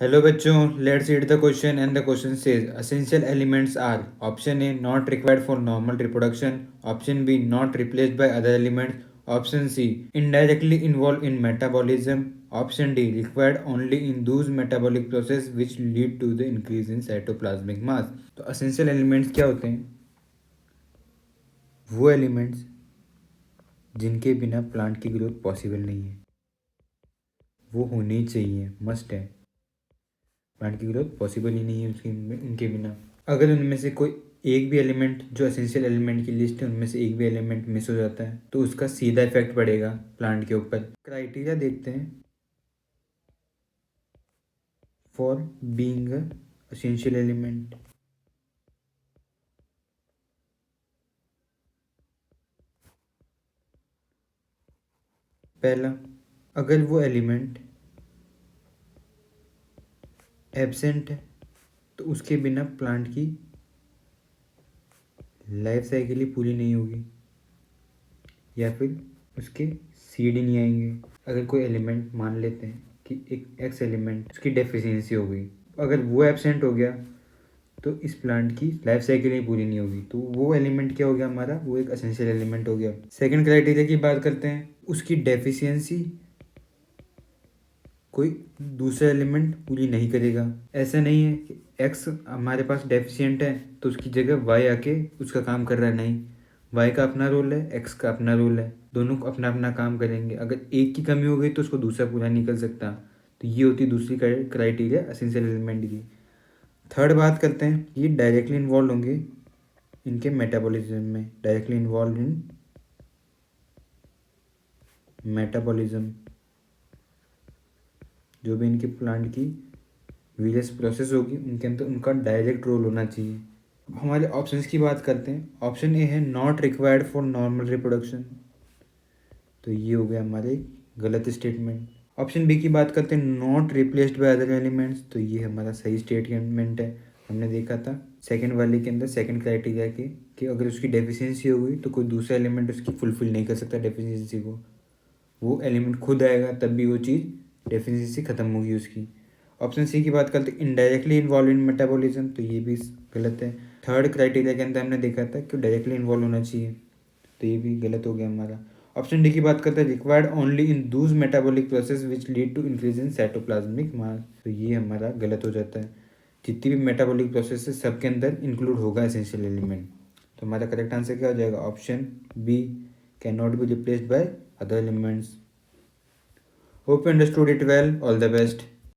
Hello बच्चों, let's read the question and the question says essential elements are option A not required for normal reproduction, option B not replaced by other elements, option C indirectly involve in metabolism, option D required only in those metabolic process which lead to the increase in cytoplasmic mass. तो essential elements क्या होते हैं? वो elements जिनके बिना plant की growth possible नहीं है, वो होने ही चाहिए, मस्ट है। प्लांट की ग्रोथ पॉसिबल ही नहीं है उसके इनके बिना। अगर उनमें से कोई एक भी एलिमेंट जो एसेंशियल एलिमेंट की लिस्ट है उनमें से एक भी एलिमेंट मिस हो जाता है तो उसका सीधा इफेक्ट पड़ेगा प्लांट के ऊपर। क्राइटेरिया देखते हैं फॉर बीइंग एसेंशियल एलिमेंट। पहला, अगर वो एलिमेंट एब्सेंट है तो उसके बिना प्लांट की लाइफ साइकिल ही पूरी नहीं होगी, या फिर उसके सीड ही नहीं आएंगे। अगर कोई एलिमेंट मान लेते हैं कि एक एक्स एलिमेंट उसकी डेफिशिएंसी हो गई, अगर वो एब्सेंट हो गया तो इस प्लांट की लाइफ साइकिल ही पूरी नहीं होगी, तो वो एलिमेंट क्या हो गया हमारा, वो एक एसेंशियल एलिमेंट हो गया। सेकंड क्राइटेरिया की बात करते हैं, उसकी डेफिशिएंसी कोई दूसरा एलिमेंट पूरी नहीं करेगा। ऐसा नहीं है कि एक्स हमारे पास डेफिशिएंट है तो उसकी जगह वाई आके उसका काम कर रहा है, नहीं। वाई का अपना रोल है, एक्स का अपना रोल है, दोनों अपना अपना काम करेंगे। अगर एक की कमी हो गई तो उसको दूसरा पूरा नहीं कर सकता। तो ये होती है दूसरी क्राइटेरिया एसेंशियल एलिमेंट की। थर्ड बात करते हैं, ये डायरेक्टली इन्वॉल्व होंगे इनके मेटाबॉलिज्म में, डायरेक्टली इन्वॉल्व इन मेटाबॉलिज्म। जो भी इनके प्लांट की वेरियस प्रोसेस होगी उनके अंदर उनका डायरेक्ट रोल होना चाहिए। अब हमारे ऑप्शंस की बात करते हैं। ऑप्शन ए है not required for normal reproduction, तो ये हो गया हमारे गलत स्टेटमेंट। ऑप्शन बी की बात करते हैं, not replaced by other elements, तो ये हमारा सही स्टेटमेंट है। हमने देखा था सेकंड वाले के अंदर, सेकंड क्राइटेरिया के, कि अगर उसकी डेफिशिएंसी हो गई तो कोई दूसरा एलिमेंट उसकी फुलफिल नहीं कर सकता डेफिशिएंसी को। वो एलिमेंट खुद आएगा तब भी वो चीज़ डेफिशिएंसी ख़त्म होगी उसकी। ऑप्शन सी की बात करते हैं, इनडायरेक्टली इन्वॉल्व इन मेटाबॉलिज्म, तो ये भी गलत है। थर्ड क्राइटेरिया के अंदर हमने देखा था कि डायरेक्टली इन्वॉल्व होना चाहिए, तो ये भी गलत हो गया हमारा। ऑप्शन डी की बात करते हैं, required only in those metabolic process which lead to increase in cytoplasmic mass, तो ये हमारा गलत हो जाता है। जितनी भी मेटाबॉलिक प्रोसेस है सबके अंदर इंक्लूड होगा एसेंशियल एलिमेंट। तो हमारा करेक्ट आंसर क्या हो जाएगा? Option B, can not be replaced by other elements. Hope you understood it well, all the best.